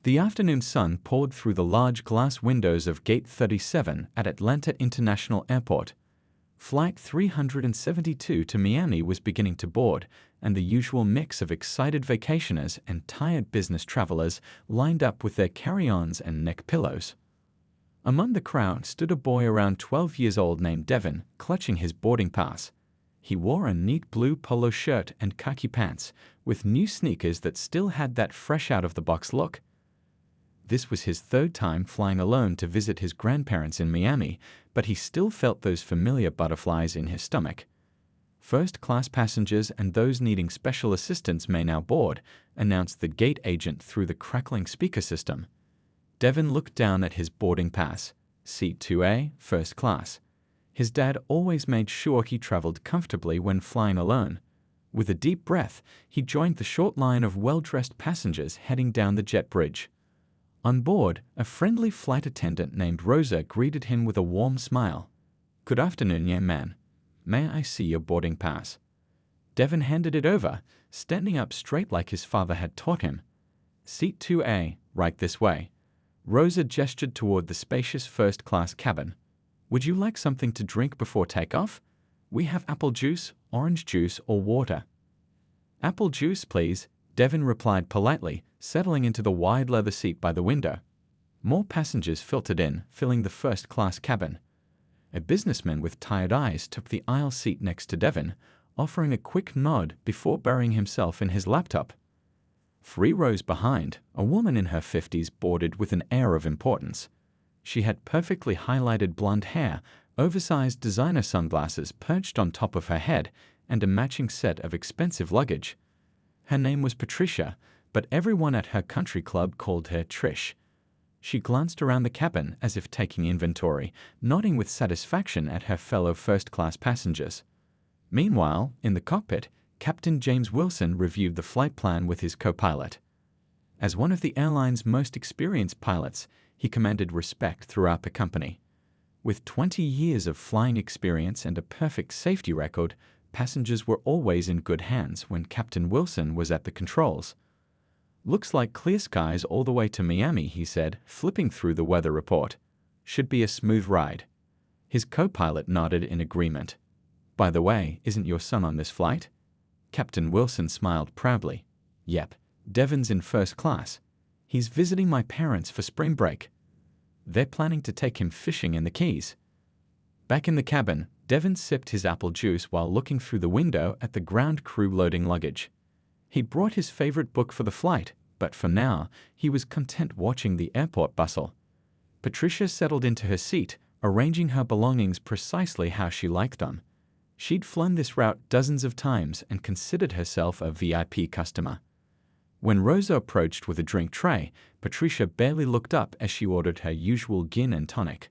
The afternoon sun poured through the large glass windows of Gate 37 at Atlanta International Airport. Flight 372 to Miami was beginning to board, and the usual mix of excited vacationers and tired business travelers lined up with their carry-ons and neck pillows. Among the crowd stood a boy around 12 years old named Devin, clutching his boarding pass. He wore a neat blue polo shirt and khaki pants, with new sneakers that still had that fresh out-of-the-box look. This was his third time flying alone to visit his grandparents in Miami, but he still felt those familiar butterflies in his stomach. First-class passengers and those needing special assistance may now board, announced the gate agent through the crackling speaker system. Devin looked down at his boarding pass. Seat 2A, first class. His dad always made sure he traveled comfortably when flying alone. With a deep breath, he joined the short line of well-dressed passengers heading down the jet bridge. On board, a friendly flight attendant named Rosa greeted him with a warm smile. "Good afternoon, young man. May I see your boarding pass?" Devin handed it over, standing up straight like his father had taught him. "Seat 2A, right this way." Rosa gestured toward the spacious first-class cabin. "Would you like something to drink before takeoff? We have apple juice, orange juice, or water." "Apple juice, please," Devin replied politely, settling into the wide leather seat by the window. More passengers filtered in, filling the first-class cabin. A businessman with tired eyes took the aisle seat next to Devin, offering a quick nod before burying himself in his laptop. 3 rows behind, a woman in her 50s boarded with an air of importance. She had perfectly highlighted blonde hair, oversized designer sunglasses perched on top of her head, and a matching set of expensive luggage. Her name was Patricia, but everyone at her country club called her Trish. She glanced around the cabin as if taking inventory, nodding with satisfaction at her fellow first-class passengers. Meanwhile, in the cockpit, Captain James Wilson reviewed the flight plan with his co-pilot. As one of the airline's most experienced pilots, he commanded respect throughout the company. With 20 years of flying experience and a perfect safety record, passengers were always in good hands when Captain Wilson was at the controls. "Looks like clear skies all the way to Miami," he said, flipping through the weather report. "Should be a smooth ride." His co-pilot nodded in agreement. "By the way, isn't your son on this flight?" Captain Wilson smiled proudly. "Yep, Devin's in first class. He's visiting my parents for spring break. They're planning to take him fishing in the Keys." Back in the cabin, Devin sipped his apple juice while looking through the window at the ground crew loading luggage. He brought his favorite book for the flight, but for now, he was content watching the airport bustle. Patricia settled into her seat, arranging her belongings precisely how she liked them. She'd flown this route dozens of times and considered herself a VIP customer. When Rosa approached with a drink tray, Patricia barely looked up as she ordered her usual gin and tonic.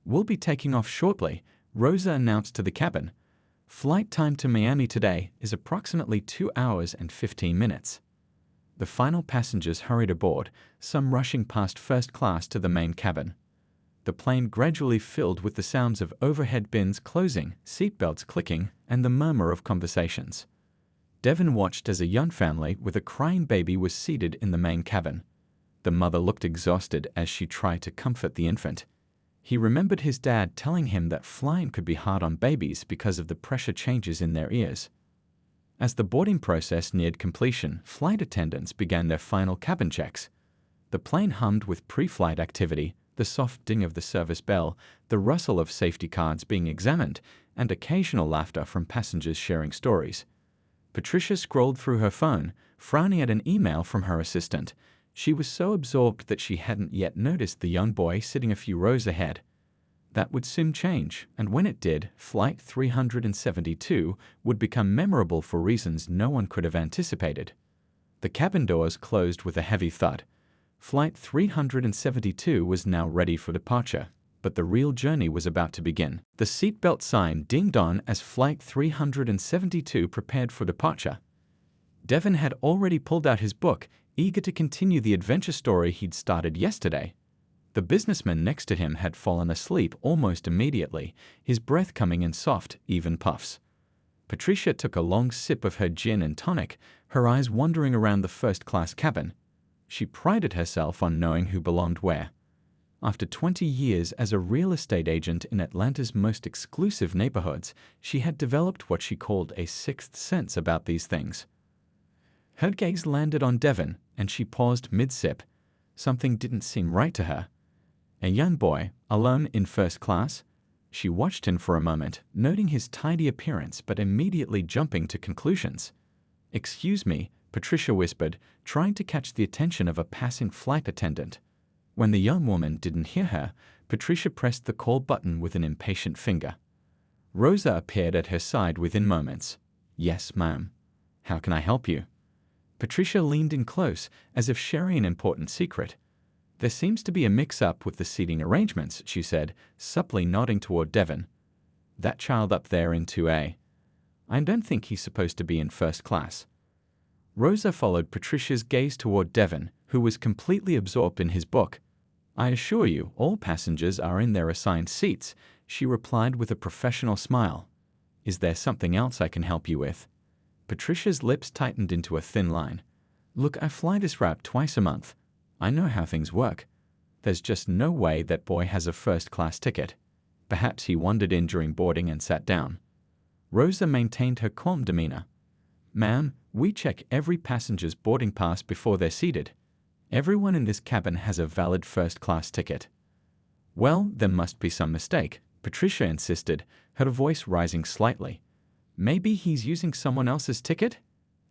"We'll be taking off shortly," Rosa announced to the cabin. "Flight time to Miami today is approximately 2 hours and 15 minutes. The final passengers hurried aboard, some rushing past first class to the main cabin. The plane gradually filled with the sounds of overhead bins closing, seatbelts clicking, and the murmur of conversations. Devin watched as a young family with a crying baby was seated in the main cabin. The mother looked exhausted as she tried to comfort the infant. He remembered his dad telling him that flying could be hard on babies because of the pressure changes in their ears. As the boarding process neared completion, flight attendants began their final cabin checks. The plane hummed with pre-flight activity, the soft ding of the service bell, the rustle of safety cards being examined, and occasional laughter from passengers sharing stories. Patricia scrolled through her phone, frowning at an email from her assistant. She was so absorbed that she hadn't yet noticed the young boy sitting a few rows ahead. That would soon change, and when it did, Flight 372 would become memorable for reasons no one could have anticipated. The cabin doors closed with a heavy thud. Flight 372 was now ready for departure, but the real journey was about to begin. The seatbelt sign dinged on as Flight 372 prepared for departure. Devin had already pulled out his book, eager to continue the adventure story he'd started yesterday. The businessman next to him had fallen asleep almost immediately, his breath coming in soft, even puffs. Patricia took a long sip of her gin and tonic, her eyes wandering around the first-class cabin. She prided herself on knowing who belonged where. After 20 years as a real estate agent in Atlanta's most exclusive neighborhoods, she had developed what she called a sixth sense about these things. Her gaze landed on Devon, and she paused mid-sip. Something didn't seem right to her. A young boy, alone in first class? She watched him for a moment, noting his tidy appearance but immediately jumping to conclusions. "Excuse me," Patricia whispered, trying to catch the attention of a passing flight attendant. When the young woman didn't hear her, Patricia pressed the call button with an impatient finger. Rosa appeared at her side within moments. "Yes, ma'am. How can I help you?" Patricia leaned in close, as if sharing an important secret. "There seems to be a mix-up with the seating arrangements," she said, supplely nodding toward Devon. "That child up there in 2A. I don't think he's supposed to be in first class." Rosa followed Patricia's gaze toward Devon, who was completely absorbed in his book. "I assure you, all passengers are in their assigned seats," she replied with a professional smile. "Is there something else I can help you with?" Patricia's lips tightened into a thin line. "Look, I fly this route twice a month. I know how things work. There's just no way that boy has a first-class ticket. Perhaps he wandered in during boarding and sat down." Rosa maintained her calm demeanor. "Ma'am, we check every passenger's boarding pass before they're seated. Everyone in this cabin has a valid first-class ticket." "Well, there must be some mistake," Patricia insisted, her voice rising slightly. "Maybe he's using someone else's ticket?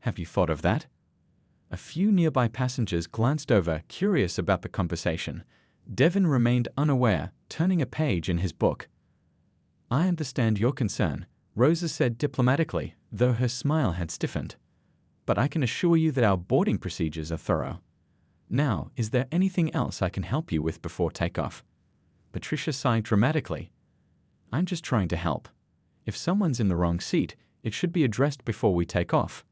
Have you thought of that?" A few nearby passengers glanced over, curious about the conversation. Devon remained unaware, turning a page in his book. "I understand your concern," Rosa said diplomatically, though her smile had stiffened. "But I can assure you that our boarding procedures are thorough. Now, is there anything else I can help you with before takeoff?" Patricia sighed dramatically. "I'm just trying to help. If someone's in the wrong seat, it should be addressed before we take off."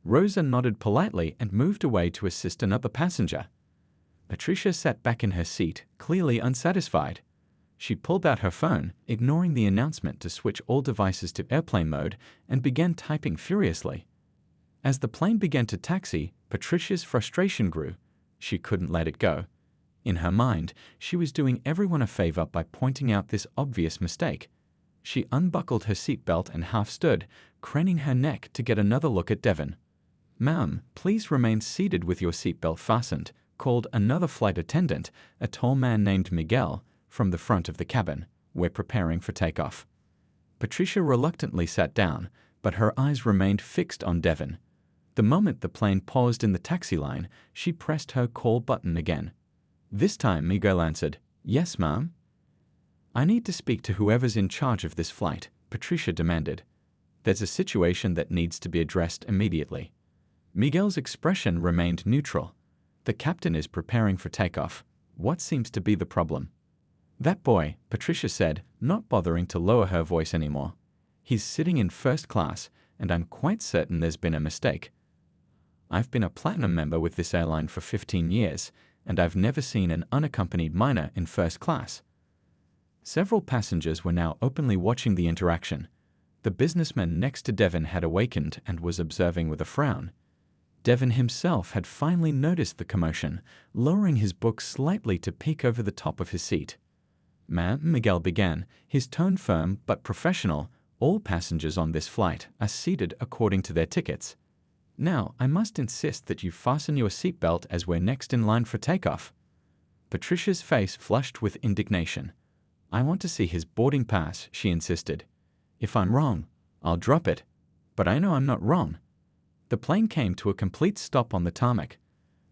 Rosa nodded politely and moved away to assist another passenger. Patricia sat back in her seat, clearly unsatisfied. She pulled out her phone, ignoring the announcement to switch all devices to airplane mode, and began typing furiously. As the plane began to taxi, Patricia's frustration grew. She couldn't let it go. In her mind, she was doing everyone a favor by pointing out this obvious mistake. She unbuckled her seatbelt and half stood, craning her neck to get another look at Devon. "Ma'am, please remain seated with your seatbelt fastened," called another flight attendant, a tall man named Miguel, from the front of the cabin. "We're preparing for takeoff." Patricia reluctantly sat down, but her eyes remained fixed on Devon. The moment the plane paused in the taxi line, she pressed her call button again. This time Miguel answered, "Yes, ma'am." "I need to speak to whoever's in charge of this flight," Patricia demanded. "There's a situation that needs to be addressed immediately." Miguel's expression remained neutral. "The captain is preparing for takeoff. What seems to be the problem?" "That boy," Patricia said, not bothering to lower her voice anymore. "He's sitting in first class, and I'm quite certain there's been a mistake. I've been a platinum member with this airline for 15 years, and I've never seen an unaccompanied minor in first class." Several passengers were now openly watching the interaction. The businessman next to Devon had awakened and was observing with a frown. Devon himself had finally noticed the commotion, lowering his book slightly to peek over the top of his seat. "Ma'am," Miguel began, his tone firm but professional, "all passengers on this flight are seated according to their tickets. Now, I must insist that you fasten your seatbelt as we're next in line for takeoff." Patricia's face flushed with indignation. "I want to see his boarding pass," she insisted. "If I'm wrong, I'll drop it. But I know I'm not wrong." The plane came to a complete stop on the tarmac.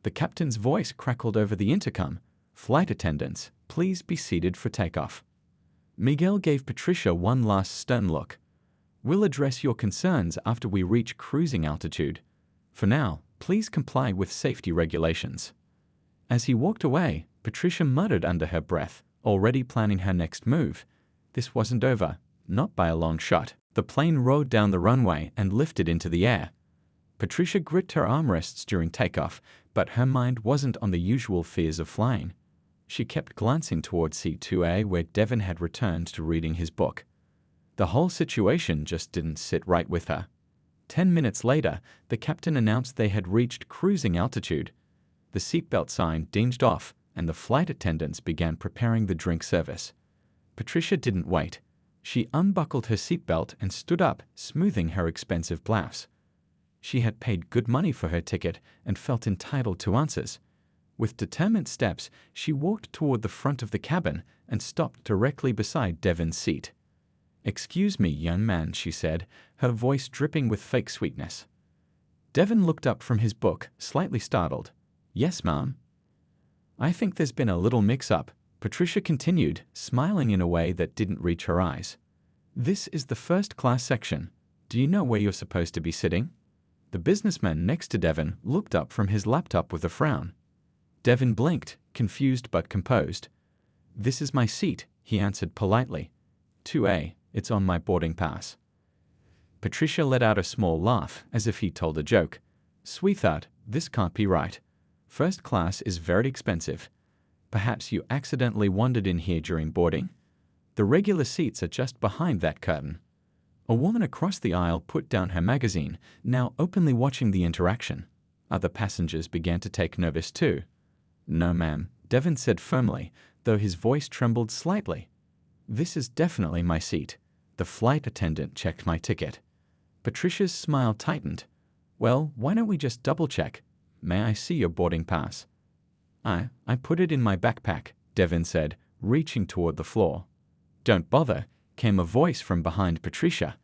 The captain's voice crackled over the intercom. "Flight attendants, please be seated for takeoff." Miguel gave Patricia one last stern look. "We'll address your concerns after we reach cruising altitude. For now, please comply with safety regulations." As he walked away, Patricia muttered under her breath, already planning her next move. This wasn't over, not by a long shot. The plane rode down the runway and lifted into the air. Patricia gripped her armrests during takeoff, but her mind wasn't on the usual fears of flying. She kept glancing toward C2A where Devon had returned to reading his book. The whole situation just didn't sit right with her. 10 minutes later, the captain announced they had reached cruising altitude. The seatbelt sign dinged off, and the flight attendants began preparing the drink service. Patricia didn't wait. She unbuckled her seatbelt and stood up, smoothing her expensive blouse. She had paid good money for her ticket and felt entitled to answers. With determined steps, she walked toward the front of the cabin and stopped directly beside Devon's seat. "Excuse me, young man," she said, her voice dripping with fake sweetness. Devon looked up from his book, slightly startled. "Yes, ma'am." "I think there's been a little mix-up," Patricia continued, smiling in a way that didn't reach her eyes. "This is the first-class section. Do you know where you're supposed to be sitting?" The businessman next to Devon looked up from his laptop with a frown. Devon blinked, confused but composed. "This is my seat," he answered politely. "2A, it's on my boarding pass." Patricia let out a small laugh, as if he told a joke. "Sweetheart, this can't be right. First class is very expensive. Perhaps you accidentally wandered in here during boarding? The regular seats are just behind that curtain." A woman across the aisle put down her magazine, now openly watching the interaction. Other passengers began to take notice too. "No, ma'am," Devon said firmly, though his voice trembled slightly. "This is definitely my seat. The flight attendant checked my ticket." Patricia's smile tightened. "Well, why don't we just double-check? May I see your boarding pass?" I put it in my backpack," Devon said, reaching toward the floor. "Don't bother," came a voice from behind Patricia.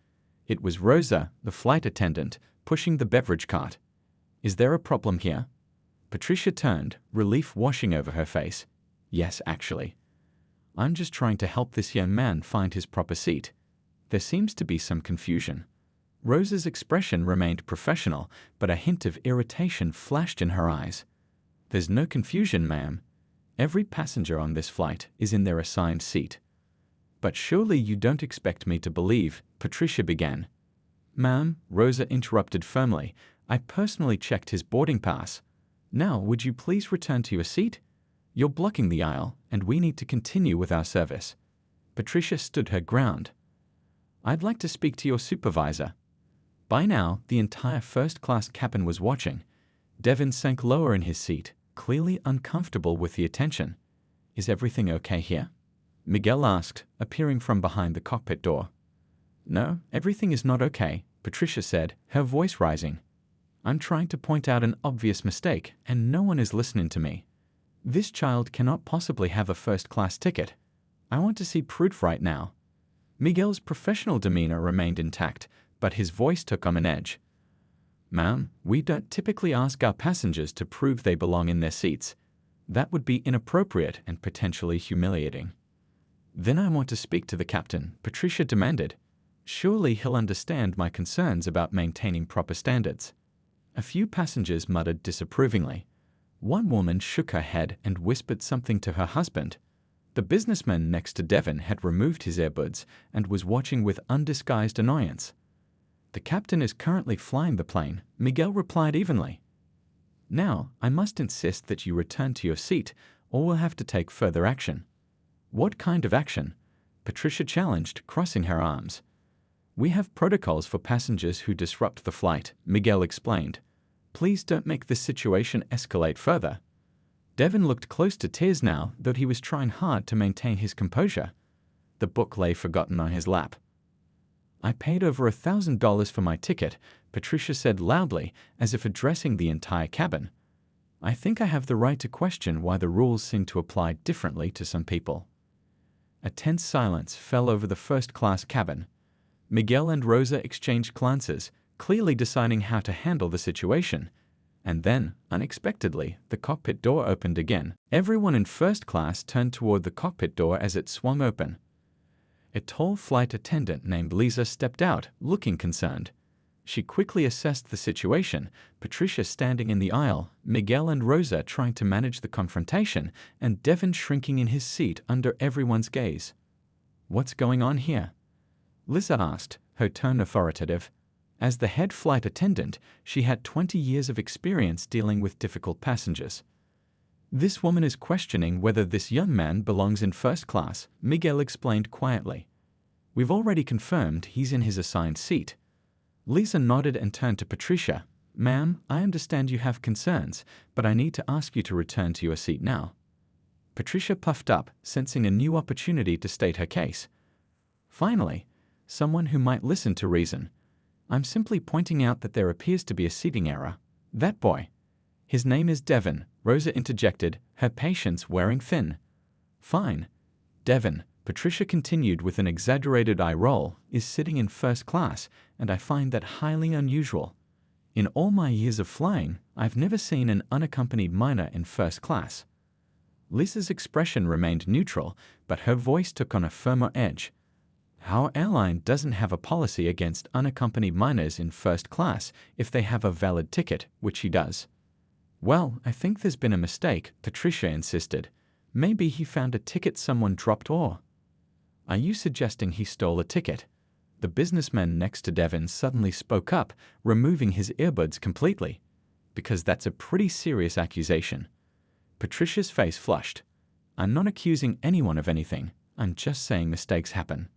It was Rosa, the flight attendant, pushing the beverage cart. "Is there a problem here?" Patricia turned, relief washing over her face. "Yes, actually. I'm just trying to help this young man find his proper seat. There seems to be some confusion." Rosa's expression remained professional, but a hint of irritation flashed in her eyes. "There's no confusion, ma'am. Every passenger on this flight is in their assigned seat." "But surely you don't expect me to believe," Patricia began. "Ma'am," Rosa interrupted firmly, "I personally checked his boarding pass. Now, would you please return to your seat? You're blocking the aisle, and we need to continue with our service." Patricia stood her ground. "I'd like to speak to your supervisor." By now, the entire first-class cabin was watching. Devon sank lower in his seat, clearly uncomfortable with the attention. "Is everything okay here?" Miguel asked, appearing from behind the cockpit door. "No, everything is not okay," Patricia said, her voice rising. "I'm trying to point out an obvious mistake, and no one is listening to me. This child cannot possibly have a first-class ticket. I want to see proof right now." Miguel's professional demeanor remained intact, but his voice took on an edge. "Ma'am, we don't typically ask our passengers to prove they belong in their seats. That would be inappropriate and potentially humiliating." "Then I want to speak to the captain," Patricia demanded. "Surely he'll understand my concerns about maintaining proper standards." A few passengers muttered disapprovingly. One woman shook her head and whispered something to her husband. The businessman next to Devon had removed his earbuds and was watching with undisguised annoyance. "The captain is currently flying the plane," Miguel replied evenly. "Now, I must insist that you return to your seat, or we'll have to take further action." "What kind of action?" Patricia challenged, crossing her arms. "We have protocols for passengers who disrupt the flight," Miguel explained. "Please don't make this situation escalate further." Devon looked close to tears now, though he was trying hard to maintain his composure. The book lay forgotten on his lap. "I paid over $1,000 for my ticket," Patricia said loudly, as if addressing the entire cabin. "I think I have the right to question why the rules seem to apply differently to some people." A tense silence fell over the first-class cabin. Miguel and Rosa exchanged glances, clearly deciding how to handle the situation. And then, unexpectedly, the cockpit door opened again. Everyone in first class turned toward the cockpit door as it swung open. A tall flight attendant named Lisa stepped out, looking concerned. She quickly assessed the situation, Patricia standing in the aisle, Miguel and Rosa trying to manage the confrontation, and Devon shrinking in his seat under everyone's gaze. "What's going on here?" Lisa asked, her tone authoritative. As the head flight attendant, she had 20 years of experience dealing with difficult passengers. "This woman is questioning whether this young man belongs in first class," Miguel explained quietly. "We've already confirmed he's in his assigned seat." Lisa nodded and turned to Patricia. Ma'am, I understand you have concerns, but I need to ask you to return to your seat now. Patricia puffed up, sensing a new opportunity to state her case. Finally, someone who might listen to reason. I'm simply pointing out that there appears to be a seating error. That boy. His name is Devon, Rosa interjected, her patience wearing thin. Fine. Devon, Patricia continued with an exaggerated eye roll, is sitting in first class, and I find that highly unusual. In all my years of flying, I've never seen an unaccompanied minor in first class. Lisa's expression remained neutral, but her voice took on a firmer edge. Our airline doesn't have a policy against unaccompanied minors in first class if they have a valid ticket, which he does. Well, I think there's been a mistake, Patricia insisted. Maybe he found a ticket someone dropped or... Are you suggesting he stole a ticket? The businessman next to Devon suddenly spoke up, removing his earbuds completely. Because that's a pretty serious accusation. Patricia's face flushed. I'm not accusing anyone of anything. I'm just saying mistakes happen.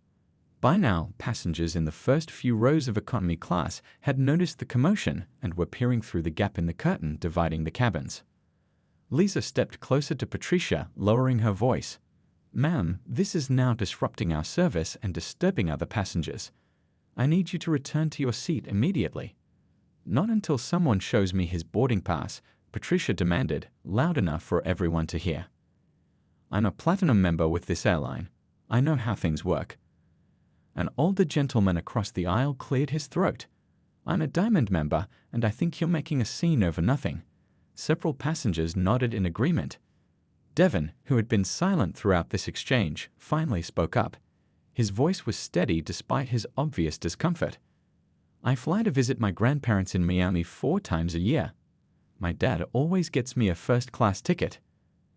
By now, passengers in the first few rows of economy class had noticed the commotion and were peering through the gap in the curtain dividing the cabins. Lisa stepped closer to Patricia, lowering her voice. Ma'am, this is now disrupting our service and disturbing other passengers. I need you to return to your seat immediately. Not until someone shows me his boarding pass, Patricia demanded, loud enough for everyone to hear. I'm a platinum member with this airline. I know how things work. An older gentleman across the aisle cleared his throat. I'm a diamond member, and I think you're making a scene over nothing. Several passengers nodded in agreement. Devon, who had been silent throughout this exchange, finally spoke up. His voice was steady despite his obvious discomfort. I fly to visit my grandparents in Miami 4 times a year. My dad always gets me a first-class ticket.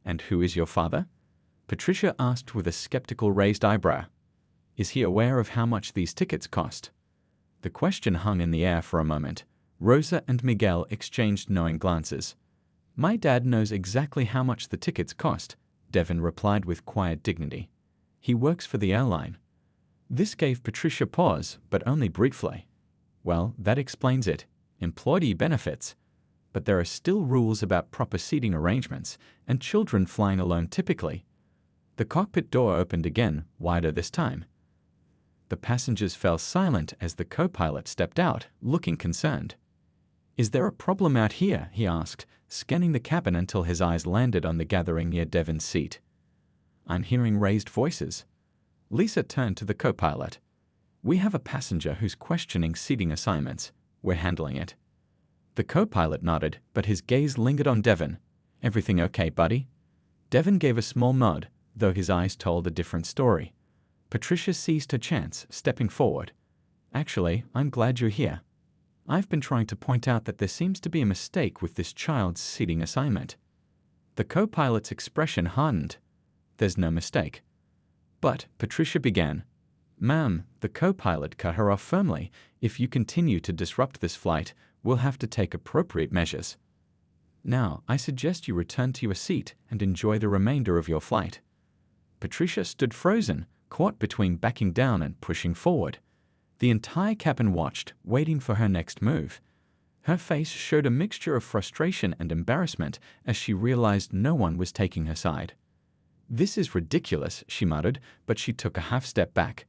And who is your father? Patricia asked with a skeptical raised eyebrow. Is he aware of how much these tickets cost? The question hung in the air for a moment. Rosa and Miguel exchanged knowing glances. My dad knows exactly how much the tickets cost, Devon replied with quiet dignity. He works for the airline. This gave Patricia pause, but only briefly. Well, that explains it. Employee benefits. But there are still rules about proper seating arrangements, and children flying alone typically. The cockpit door opened again, wider this time. The passengers fell silent as the co-pilot stepped out, looking concerned. Is there a problem out here? He asked, scanning the cabin until his eyes landed on the gathering near Devon's seat. I'm hearing raised voices. Lisa turned to the co-pilot. We have a passenger who's questioning seating assignments. We're handling it. The co-pilot nodded, but his gaze lingered on Devon. Everything okay, buddy? Devon gave a small nod, though his eyes told a different story. Patricia seized her chance, stepping forward. Actually, I'm glad you're here. I've been trying to point out that there seems to be a mistake with this child's seating assignment. The co-pilot's expression hardened. There's no mistake. But, Patricia began. Ma'am, the co-pilot cut her off firmly. If you continue to disrupt this flight, we'll have to take appropriate measures. Now, I suggest you return to your seat and enjoy the remainder of your flight. Patricia stood frozen, caught between backing down and pushing forward. The entire cabin watched, waiting for her next move. Her face showed a mixture of frustration and embarrassment as she realized no one was taking her side. This is ridiculous, she muttered, but she took a half step back.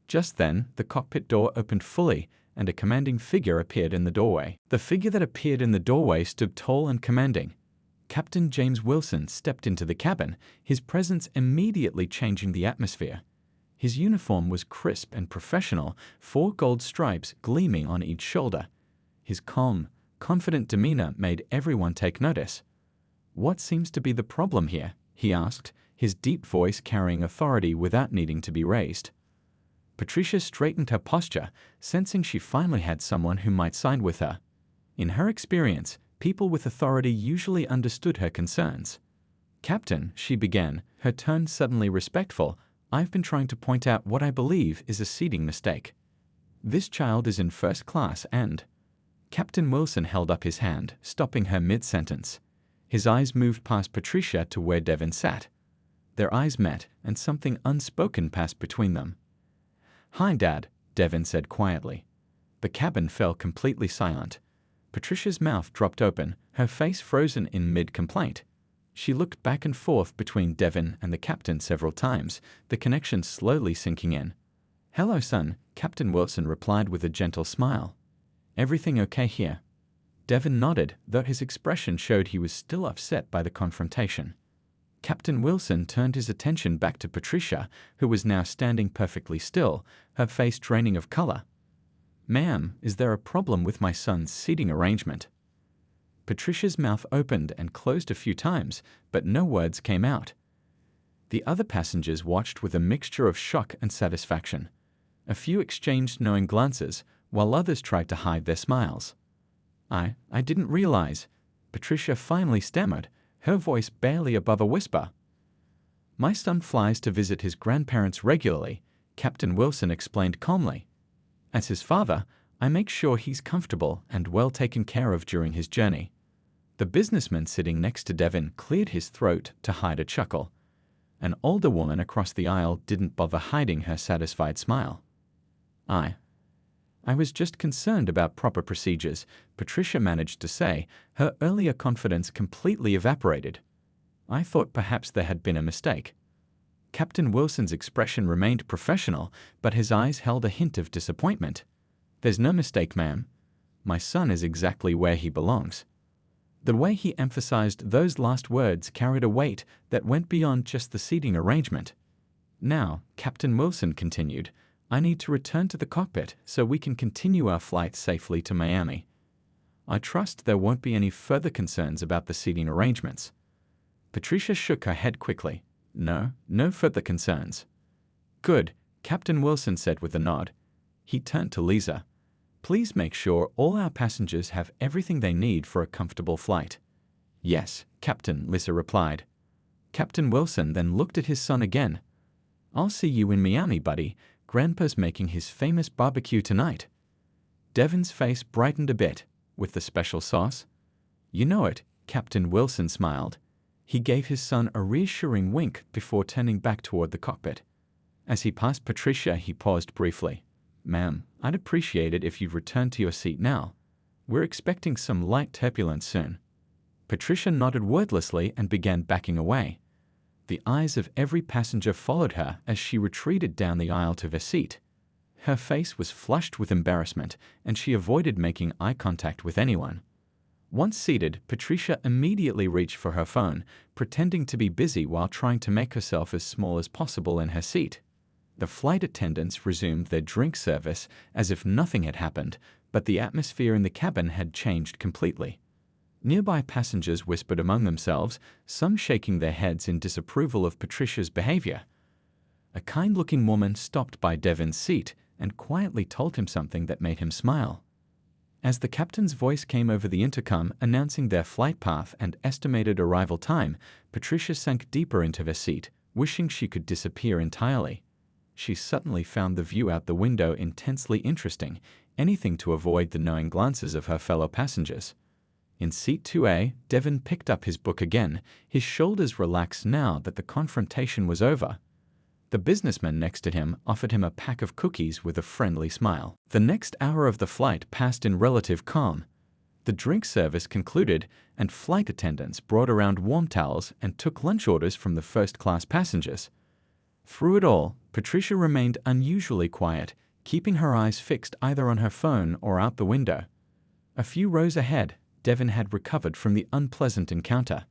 Just then, the cockpit door opened fully, and a commanding figure appeared in the doorway. The figure that appeared in the doorway stood tall and commanding. Captain James Wilson stepped into the cabin, his presence immediately changing the atmosphere. His uniform was crisp and professional, 4 gold stripes gleaming on each shoulder. His calm, confident demeanor made everyone take notice. What seems to be the problem here? He asked, his deep voice carrying authority without needing to be raised. Patricia straightened her posture, sensing she finally had someone who might side with her. In her experience, people with authority usually understood her concerns. Captain, she began, her tone suddenly respectful, I've been trying to point out what I believe is a seating mistake. This child is in first class and... Captain Wilson held up his hand, stopping her mid-sentence. His eyes moved past Patricia to where Devon sat. Their eyes met, and something unspoken passed between them. Hi, Dad, Devon said quietly. The cabin fell completely silent. Patricia's mouth dropped open, her face frozen in mid-complaint. She looked back and forth between Devon and the captain several times, the connection slowly sinking in. "Hello, son," Captain Wilson replied with a gentle smile. "Everything okay here?" Devon nodded, though his expression showed he was still upset by the confrontation. Captain Wilson turned his attention back to Patricia, who was now standing perfectly still, her face draining of color. "Ma'am, is there a problem with my son's seating arrangement?" Patricia's mouth opened and closed a few times, but no words came out. The other passengers watched with a mixture of shock and satisfaction. A few exchanged knowing glances, while others tried to hide their smiles. I didn't realize," Patricia finally stammered, her voice barely above a whisper. "My son flies to visit his grandparents regularly," Captain Wilson explained calmly. "As his father, I make sure he's comfortable and well taken care of during his journey." The businessman sitting next to Devon cleared his throat to hide a chuckle. An older woman across the aisle didn't bother hiding her satisfied smile. I was just concerned about proper procedures," Patricia managed to say, her earlier confidence completely evaporated. "I thought perhaps there had been a mistake." Captain Wilson's expression remained professional, but his eyes held a hint of disappointment. "There's no mistake, ma'am. My son is exactly where he belongs." The way he emphasized those last words carried a weight that went beyond just the seating arrangement. "Now," Captain Wilson continued, "I need to return to the cockpit so we can continue our flight safely to Miami. I trust there won't be any further concerns about the seating arrangements." Patricia shook her head quickly. No further concerns." "Good," Captain Wilson said with a nod. He turned to Lisa. "Please make sure all our passengers have everything they need for a comfortable flight." "Yes, Captain," Lisa replied. Captain Wilson then looked at his son again. "I'll see you in Miami, buddy. Grandpa's making his famous barbecue tonight." Devon's face brightened a bit. "With the special sauce?" "You know it," Captain Wilson smiled. He gave his son a reassuring wink before turning back toward the cockpit. As he passed Patricia, he paused briefly. "Ma'am, I'd appreciate it if you'd return to your seat now. We're expecting some light turbulence soon." Patricia nodded wordlessly and began backing away. The eyes of every passenger followed her as she retreated down the aisle to her seat. Her face was flushed with embarrassment, and she avoided making eye contact with anyone. Once seated, Patricia immediately reached for her phone, pretending to be busy while trying to make herself as small as possible in her seat. The flight attendants resumed their drink service as if nothing had happened, but the atmosphere in the cabin had changed completely. Nearby passengers whispered among themselves, some shaking their heads in disapproval of Patricia's behavior. A kind-looking woman stopped by Devon's seat and quietly told him something that made him smile. As the captain's voice came over the intercom announcing their flight path and estimated arrival time, Patricia sank deeper into her seat, wishing she could disappear entirely. She suddenly found the view out the window intensely interesting, anything to avoid the knowing glances of her fellow passengers. In seat 2A, Devon picked up his book again, his shoulders relaxed now that the confrontation was over. The businessman next to him offered him a pack of cookies with a friendly smile. The next hour of the flight passed in relative calm. The drink service concluded, and flight attendants brought around warm towels and took lunch orders from the first-class passengers. Through it all, Patricia remained unusually quiet, keeping her eyes fixed either on her phone or out the window. A few rows ahead, Devon had recovered from the unpleasant encounter.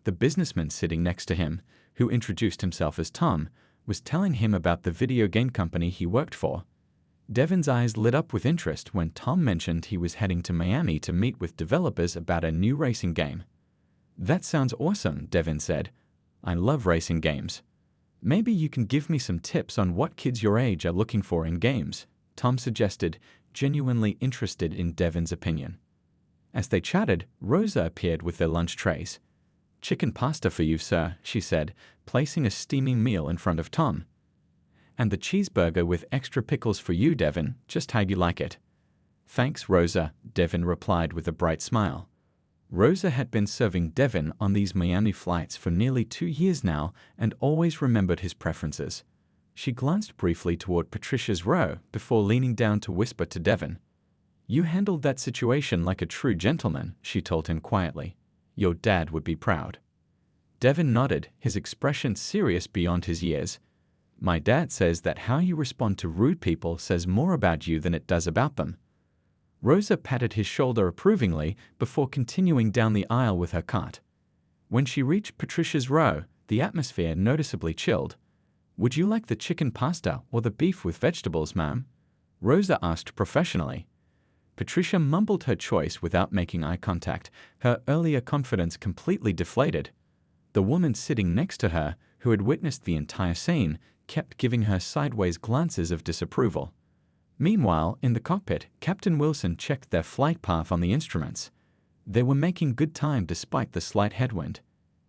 The businessman sitting next to him, who introduced himself as Tom, was telling him about the video game company he worked for. Devon's eyes lit up with interest when Tom mentioned he was heading to Miami to meet with developers about a new racing game. "That sounds awesome," Devon said. "I love racing games. Maybe you can give me some tips on what kids your age are looking for in games," Tom suggested, genuinely interested in Devon's opinion. As they chatted, Rosa appeared with their lunch trays. "Chicken pasta for you, sir," she said, placing a steaming meal in front of Tom. "And the cheeseburger with extra pickles for you, Devon, just how you like it." "Thanks, Rosa," Devon replied with a bright smile. Rosa had been serving Devon on these Miami flights for nearly 2 years now and always remembered his preferences. She glanced briefly toward Patricia's row before leaning down to whisper to Devon, "You handled that situation like a true gentleman," she told him quietly. "Your dad would be proud." Devin nodded, his expression serious beyond his years. "My dad says that how you respond to rude people says more about you than it does about them." Rosa patted his shoulder approvingly before continuing down the aisle with her cart. When she reached Patricia's row, the atmosphere noticeably chilled. "Would you like the chicken pasta or the beef with vegetables, ma'am?" Rosa asked professionally. Patricia mumbled her choice without making eye contact, her earlier confidence completely deflated. The woman sitting next to her, who had witnessed the entire scene, kept giving her sideways glances of disapproval. Meanwhile, in the cockpit, Captain Wilson checked their flight path on the instruments. They were making good time despite the slight headwind.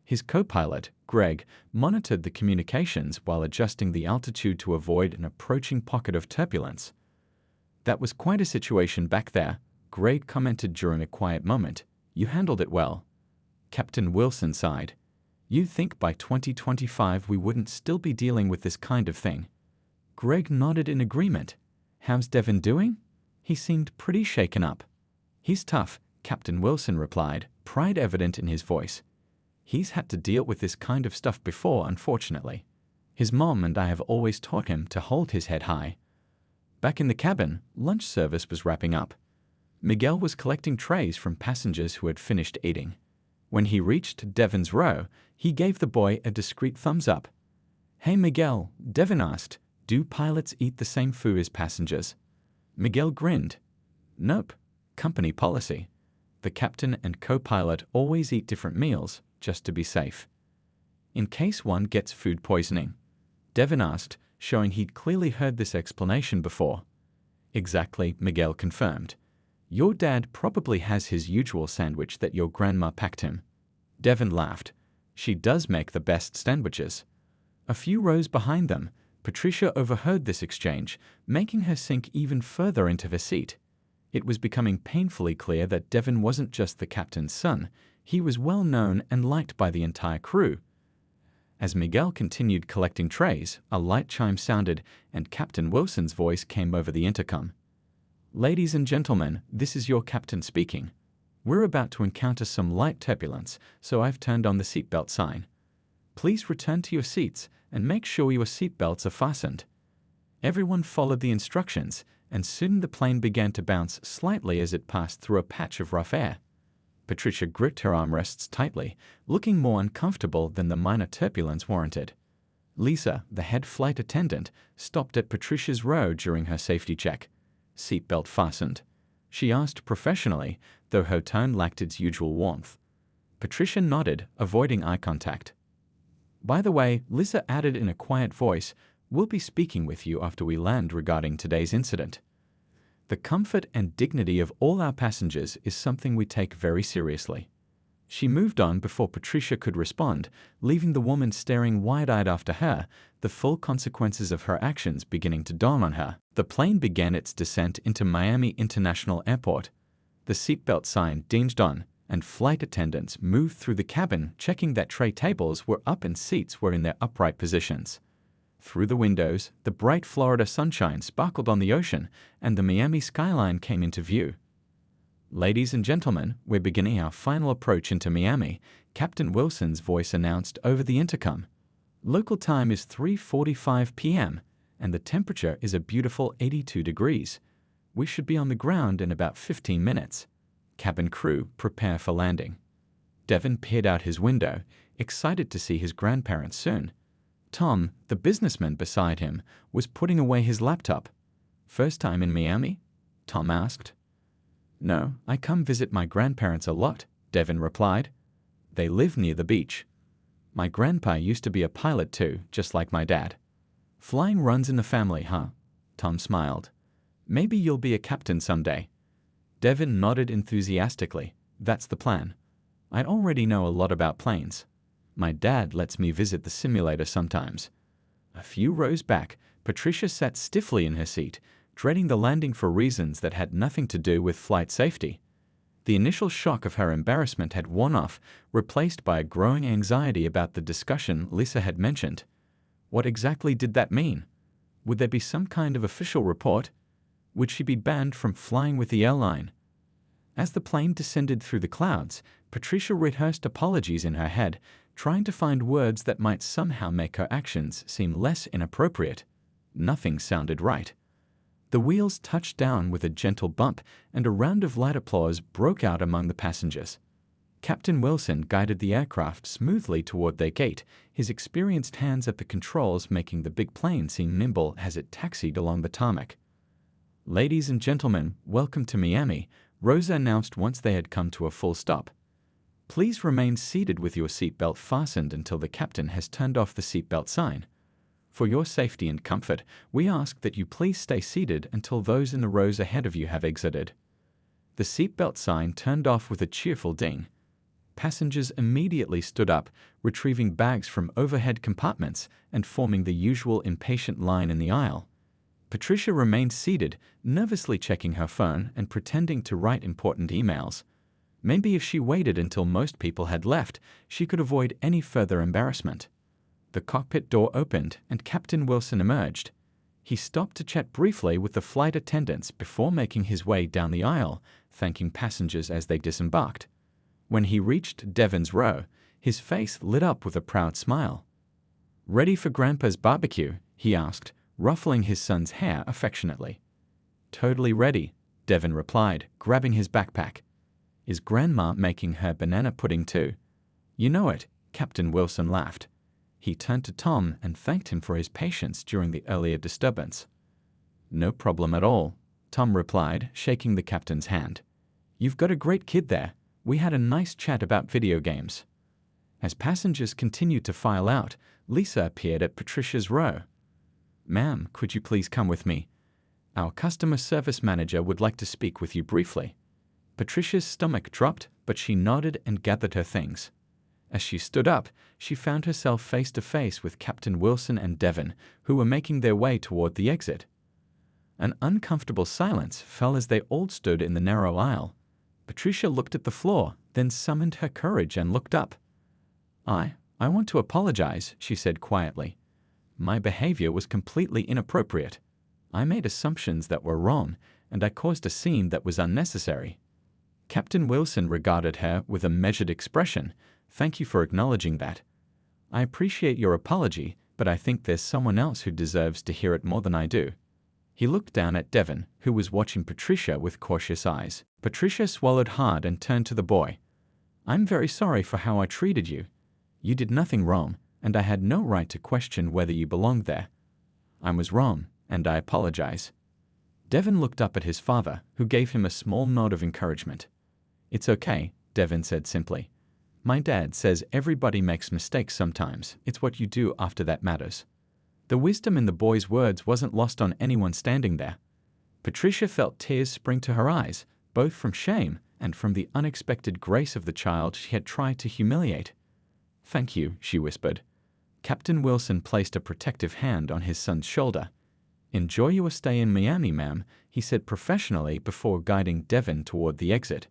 His co-pilot, Greg, monitored the communications while adjusting the altitude to avoid an approaching pocket of turbulence. "That was quite a situation back there," Greg commented during a quiet moment. "You handled it well." Captain Wilson sighed. "You'd think by 2025 we wouldn't still be dealing with this kind of thing." Greg nodded in agreement. "How's Devin doing?" He seemed pretty shaken up. "He's tough," Captain Wilson replied, pride evident in his voice. "He's had to deal with this kind of stuff before, unfortunately. His mom and I have always taught him to hold his head high." Back in the cabin, lunch service was wrapping up. Miguel was collecting trays from passengers who had finished eating. When he reached Devin's row, he gave the boy a discreet thumbs up. "Hey Miguel," Devin asked, "do pilots eat the same food as passengers?" Miguel grinned. "Nope. Company policy. The captain and co-pilot always eat different meals, just to be safe." "In case one gets food poisoning?" Devin asked, showing he'd clearly heard this explanation before. "Exactly," Miguel confirmed. "Your dad probably has his usual sandwich that your grandma packed him." Devin laughed. "She does make the best sandwiches." A few rows behind them, Patricia overheard this exchange, making her sink even further into her seat. It was becoming painfully clear that Devin wasn't just the captain's son, he was well known and liked by the entire crew. As Miguel continued collecting trays, a light chime sounded, and Captain Wilson's voice came over the intercom. "Ladies and gentlemen, this is your captain speaking. We're about to encounter some light turbulence, so I've turned on the seatbelt sign. Please return to your seats and make sure your seatbelts are fastened." Everyone followed the instructions, and soon the plane began to bounce slightly as it passed through a patch of rough air. Patricia gripped her armrests tightly, looking more uncomfortable than the minor turbulence warranted. Lisa, the head flight attendant, stopped at Patricia's row during her safety check. "Seatbelt fastened?" she asked professionally, though her tone lacked its usual warmth. Patricia nodded, avoiding eye contact. "By the way," Lisa added in a quiet voice, "we'll be speaking with you after we land regarding today's incident. The comfort and dignity of all our passengers is something we take very seriously." She moved on before Patricia could respond, leaving the woman staring wide-eyed after her, the full consequences of her actions beginning to dawn on her. The plane began its descent into Miami International Airport. The seatbelt sign dinged on, and flight attendants moved through the cabin checking that tray tables were up and seats were in their upright positions. Through the windows, the bright Florida sunshine sparkled on the ocean, and the Miami skyline came into view. "Ladies and gentlemen, we're beginning our final approach into Miami," Captain Wilson's voice announced over the intercom. "Local time is 3:45 p.m., and the temperature is a beautiful 82 degrees. We should be on the ground in about 15 minutes. Cabin crew, prepare for landing." Devin peered out his window, excited to see his grandparents soon. Tom, the businessman beside him, was putting away his laptop. "First time in Miami?" Tom asked. "No, I come visit my grandparents a lot," Devin replied. "They live near the beach. My grandpa used to be a pilot too, just like my dad." "Flying runs in the family, huh?" Tom smiled. "Maybe you'll be a captain someday." Devin nodded enthusiastically. "That's the plan. I already know a lot about planes. My dad lets me visit the simulator sometimes." A few rows back, Patricia sat stiffly in her seat, dreading the landing for reasons that had nothing to do with flight safety. The initial shock of her embarrassment had worn off, replaced by a growing anxiety about the discussion Lisa had mentioned. What exactly did that mean? Would there be some kind of official report? Would she be banned from flying with the airline? As the plane descended through the clouds, Patricia rehearsed apologies in her head, trying to find words that might somehow make her actions seem less inappropriate. Nothing sounded right. The wheels touched down with a gentle bump, and a round of loud applause broke out among the passengers. Captain Wilson guided the aircraft smoothly toward their gate, his experienced hands at the controls making the big plane seem nimble as it taxied along the tarmac. "Ladies and gentlemen, welcome to Miami," Rosa announced once they had come to a full stop. "Please remain seated with your seatbelt fastened until the captain has turned off the seatbelt sign. For your safety and comfort, we ask that you please stay seated until those in the rows ahead of you have exited." The seatbelt sign turned off with a cheerful ding. Passengers immediately stood up, retrieving bags from overhead compartments and forming the usual impatient line in the aisle. Patricia remained seated, nervously checking her phone and pretending to write important emails. Maybe if she waited until most people had left, she could avoid any further embarrassment. The cockpit door opened and Captain Wilson emerged. He stopped to chat briefly with the flight attendants before making his way down the aisle, thanking passengers as they disembarked. When he reached Devon's row, his face lit up with a proud smile. "Ready for Grandpa's barbecue?" he asked, ruffling his son's hair affectionately. "Totally ready," Devon replied, grabbing his backpack. "Is Grandma making her banana pudding too?" "You know it," Captain Wilson laughed. He turned to Tom and thanked him for his patience during the earlier disturbance. "No problem at all," Tom replied, shaking the captain's hand. "You've got a great kid there. We had a nice chat about video games." As passengers continued to file out, Lisa appeared at Patricia's row. "Ma'am, could you please come with me? Our customer service manager would like to speak with you briefly." Patricia's stomach dropped, but she nodded and gathered her things. As she stood up, she found herself face to face with Captain Wilson and Devon, who were making their way toward the exit. An uncomfortable silence fell as they all stood in the narrow aisle. Patricia looked at the floor, then summoned her courage and looked up. I want to apologize," she said quietly. "My behavior was completely inappropriate. I made assumptions that were wrong, and I caused a scene that was unnecessary." Captain Wilson regarded her with a measured expression. "Thank you for acknowledging that. I appreciate your apology, but I think there's someone else who deserves to hear it more than I do." He looked down at Devon, who was watching Patricia with cautious eyes. Patricia swallowed hard and turned to the boy. "I'm very sorry for how I treated you. You did nothing wrong, and I had no right to question whether you belonged there. I was wrong, and I apologize." Devon looked up at his father, who gave him a small nod of encouragement. "It's okay," Devon said simply. "My dad says everybody makes mistakes sometimes. It's what you do after that matters." The wisdom in the boy's words wasn't lost on anyone standing there. Patricia felt tears spring to her eyes, both from shame and from the unexpected grace of the child she had tried to humiliate. "Thank you," she whispered. Captain Wilson placed a protective hand on his son's shoulder. "Enjoy your stay in Miami, ma'am," he said professionally before guiding Devon toward the exit.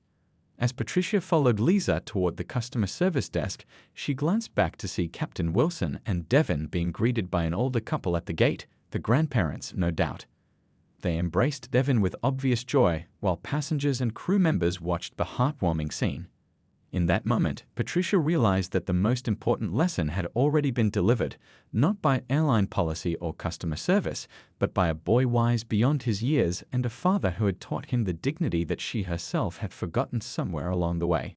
As Patricia followed Lisa toward the customer service desk, she glanced back to see Captain Wilson and Devon being greeted by an older couple at the gate, the grandparents, no doubt. They embraced Devon with obvious joy, while passengers and crew members watched the heartwarming scene. In that moment, Patricia realized that the most important lesson had already been delivered, not by airline policy or customer service, but by a boy wise beyond his years and a father who had taught him the dignity that she herself had forgotten somewhere along the way.